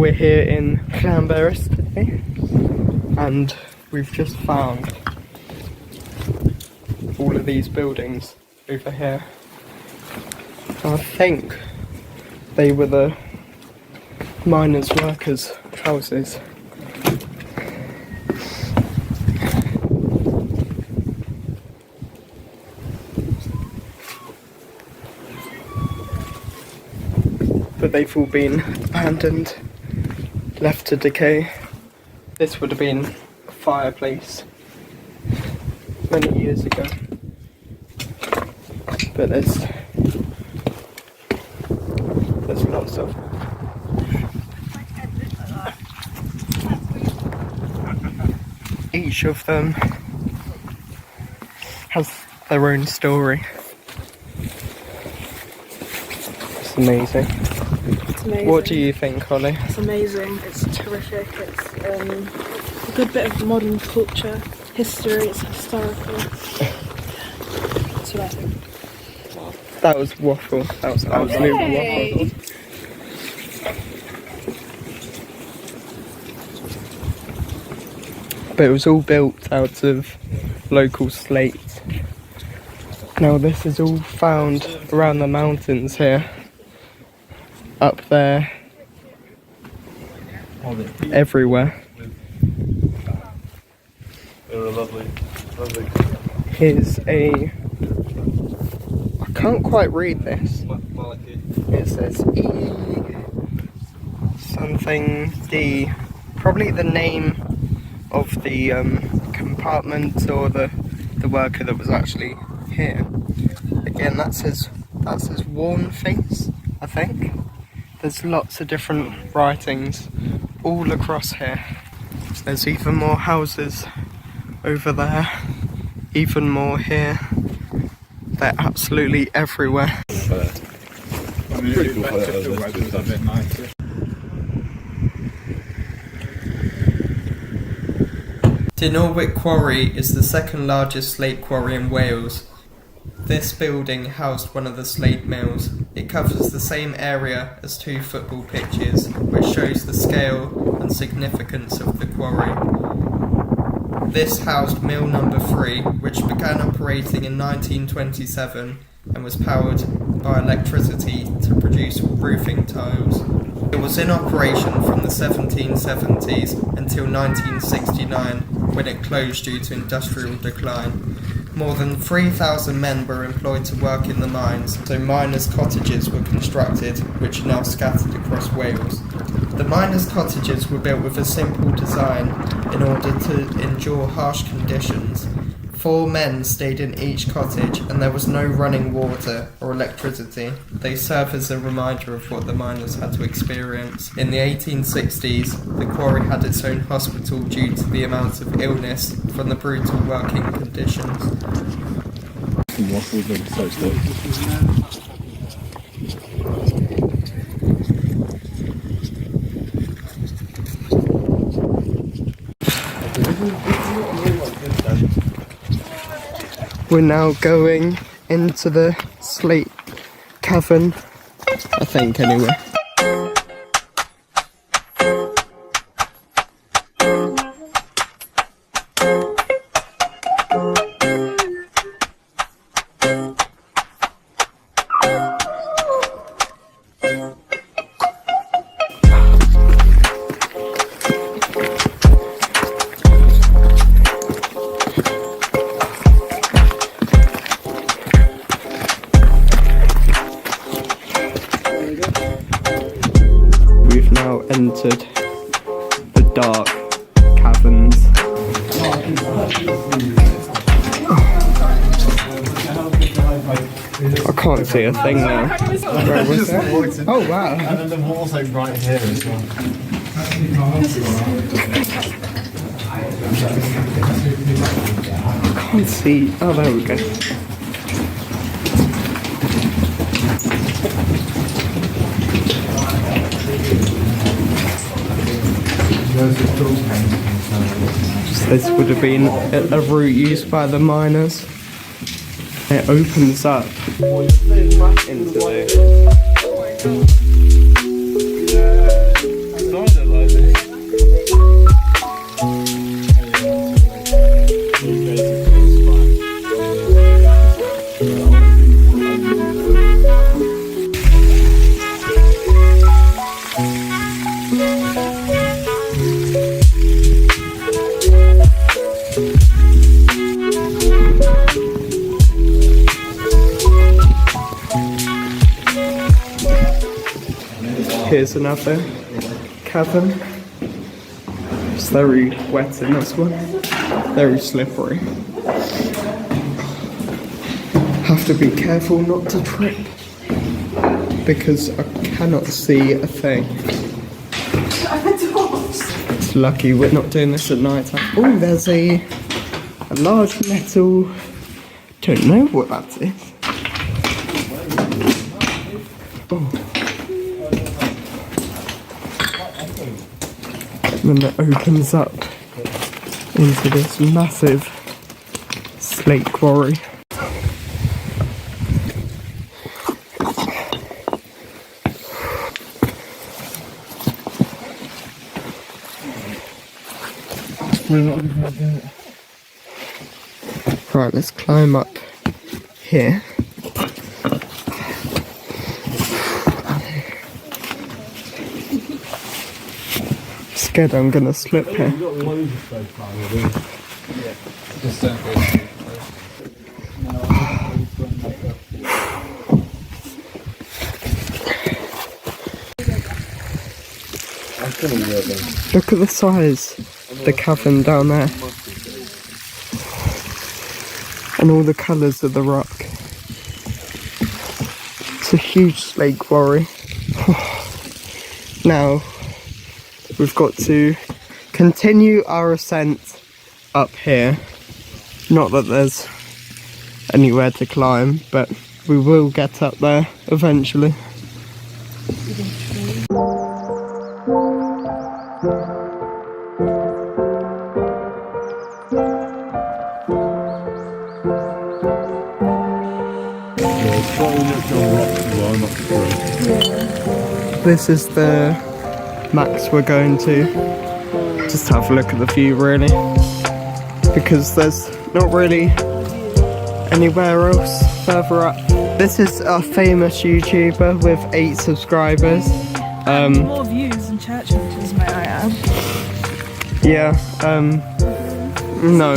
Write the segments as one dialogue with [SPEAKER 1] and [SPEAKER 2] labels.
[SPEAKER 1] We're here in Llanberis today, and we've just found all of these buildings over here. I think they were the miners' workers' houses. But they've all been abandoned, left to decay. This would have been a fireplace many years ago. But there's lots of each of them has their own story. It's amazing.
[SPEAKER 2] It's amazing.
[SPEAKER 1] What do you think, Holly?
[SPEAKER 2] It's amazing, it's terrific, it's a good bit of modern culture, history, it's historical. That's what I think.
[SPEAKER 1] That was waffle. That was absolute waffle. But it was all built out of local slate. Now this is all found around the mountains here. Up there. Everywhere.
[SPEAKER 3] They were lovely.
[SPEAKER 1] Here's a... I can't quite read this. It says E something D. Probably the name of the compartment or the worker that was actually here. Again, that says worn face, I think. There's lots of different writings all across here. There's even more houses over there, even more here. They're absolutely everywhere. Dinorwic Quarry is the second largest slate quarry in Wales. This building housed one of the slate mills. It covers the same area as 2 football pitches, which shows the scale and significance of the quarry. This housed mill number 3, which began operating in 1927 and was powered by electricity to produce roofing tiles. It was in operation from the 1770s until 1969, when it closed due to industrial decline. More than 3,000 men were employed to work in the mines, so miners' cottages were constructed, which are now scattered across Wales. The miners' cottages were built with a simple design in order to endure harsh conditions. 4 men stayed in each cottage, and there was no running water or electricity. They serve as a reminder of what the miners had to experience. In the 1860s, the quarry had its own hospital due to the amount of illness from the brutal working conditions. We're now going into the slate cavern, I think anyway. We've now entered the dark caverns. I can't see a thing now. Where was that? Oh wow.
[SPEAKER 3] And then the wall's like right here as well.
[SPEAKER 1] I can't see. Oh, there we go. This would have been a route used by the miners. It opens up into the... Here's another cavern. It's very wet in this one, very slippery. Have to be careful not to trip because I cannot see a thing. It's lucky we're not doing this at night time. Oh, there's a large metal. Don't know what that is. Oh. And then it opens up into this massive slate quarry. Right, let's climb up here. Scared I'm gonna slip here. Look at the size of the cavern down there. And all the colours of the rock. It's a huge slate quarry. Now we've got to continue our ascent up here. Not that there's anywhere to climb, but we will get up there eventually. This is the max we're going to. Just have a look at the view really, because there's not really anywhere else further up. This is a famous YouTuber with 8 subscribers.
[SPEAKER 2] More views than church images, may I add.
[SPEAKER 1] Yeah, no.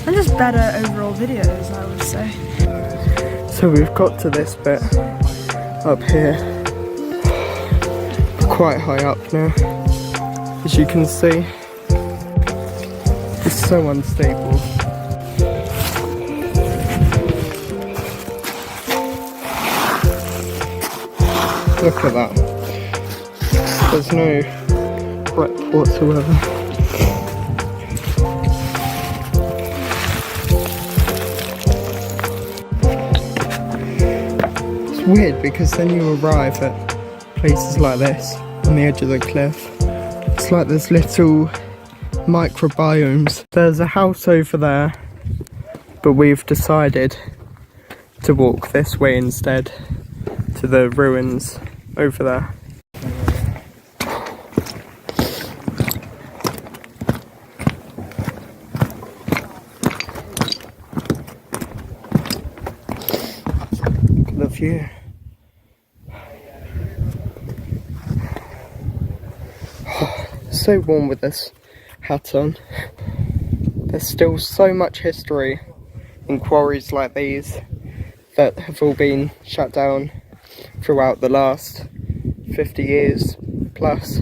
[SPEAKER 2] And just better overall videos, I would say.
[SPEAKER 1] So we've got to this bit up here. Quite high up now, as you can see. It's so unstable. Look at that. There's no grip whatsoever. It's weird because then you arrive at places like this on the edge of the cliff. It's like there's little microbiomes. There's a house over there, but we've decided to walk this way instead, to the ruins over there. Look at the view. So warm with this hat on. There's still so much history in quarries like these that have all been shut down throughout the last 50 years plus.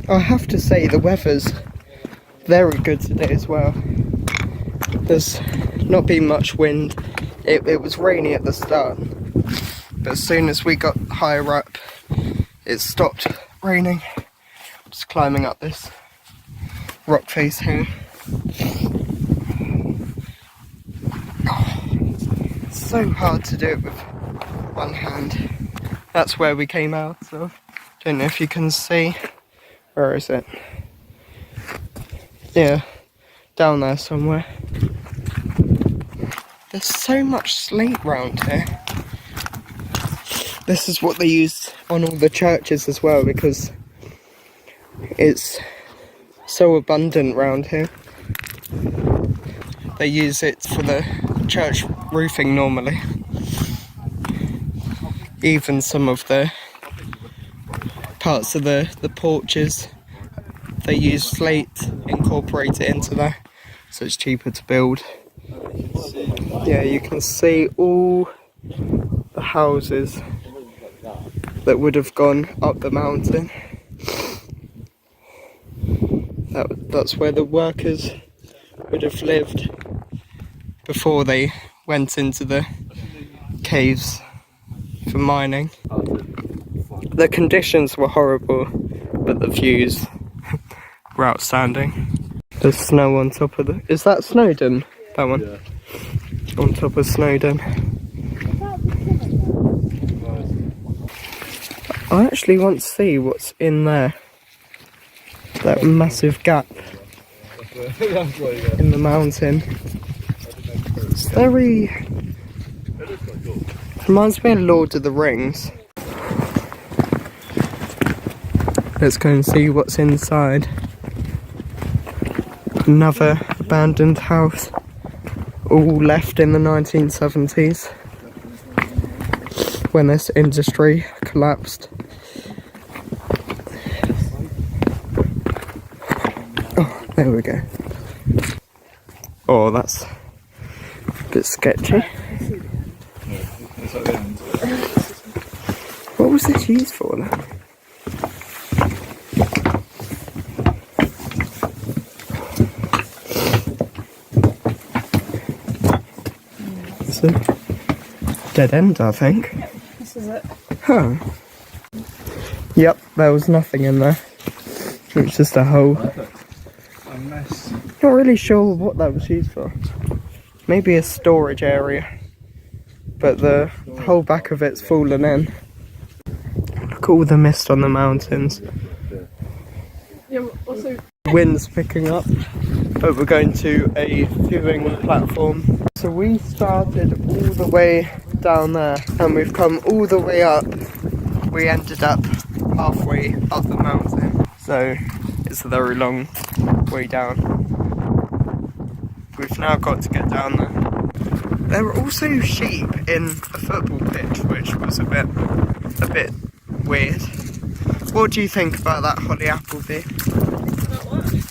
[SPEAKER 1] I have to say the weather's very good today as well. There's not been much wind. It was rainy at the start, but as soon as we got higher up it stopped raining. Just climbing up this rock face here. It's so hard to do it with one hand. That's where we came out, so don't know if you can see. Where is it? Yeah, down there somewhere. There's so much slate round here. This is what they use on all the churches as well, because it's so abundant round here. They use it for the church roofing normally. Even some of the parts of the porches they use slate, incorporate it into there, so it's cheaper to build. Yeah, you can see all the houses that would have gone up the mountain. That's where the workers would have lived before they went into the caves for mining. The conditions were horrible, but the views were outstanding. There's snow on top of the... Is that Snowdon? That one?
[SPEAKER 3] Yeah.
[SPEAKER 1] On top of Snowdon. I actually want to see what's in there. That massive gap in the mountain. It's very... Reminds me of Lord of the Rings. Let's go and see what's inside. Another abandoned house. All left in the 1970s. When this industry collapsed. Oh, there we go. Oh, that's a bit sketchy. What was this used for then? It's a dead end, I think.
[SPEAKER 2] This is it.
[SPEAKER 1] Huh. Yep, there was nothing in there. It was just a hole.
[SPEAKER 3] A mess.
[SPEAKER 1] Not really sure what that was used for. Maybe a storage area. But the whole back of it's fallen in. Look at all the mist on the mountains.
[SPEAKER 2] Yeah, also...
[SPEAKER 1] Wind's picking up, but we're going to a viewing platform. So we started all the way down there and we've come all the way up. We ended up halfway up the mountain, so it's a very long way down. We've now got to get down there. There were also sheep in a football pitch, which was a bit weird. What do you think about that, Holly Appleby?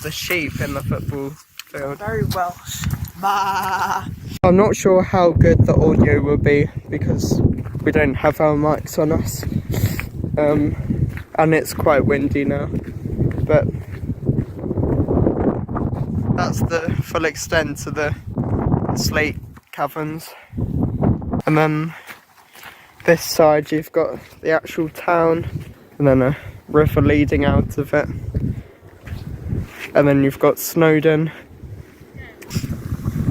[SPEAKER 1] The sheep in the football field.
[SPEAKER 2] Very Welsh. Bah.
[SPEAKER 1] I'm not sure how good the audio will be because we don't have our mics on us. And it's quite windy now. But that's the full extent of the slate caverns. And then this side you've got the actual town and then a river leading out of it. And then you've got Snowdon.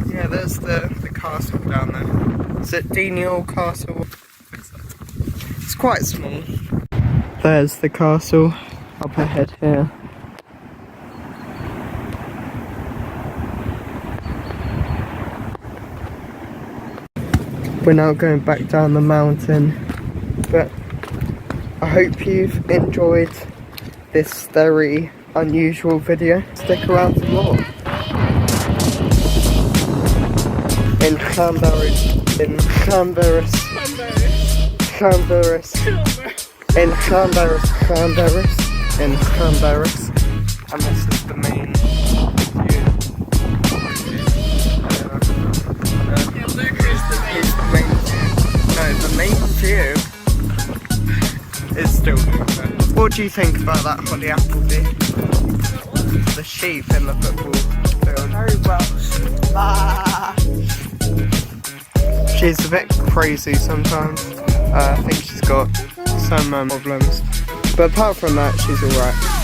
[SPEAKER 1] Yeah, there's the castle down there. Is it Dinorwic Castle? It's quite small. There's the castle up ahead here. We're now going back down the mountain, but I hope you've enjoyed this very unusual video. Stick around for more. In Llanberis, in Llanberis, in Llanberis, and this is the main view. The main view is still there. What do you think about that, Holly Appleby? The sheep in the football field.
[SPEAKER 2] Very Welsh. Bah.
[SPEAKER 1] She's a bit crazy sometimes. I think she's got some problems. But apart from that, she's alright.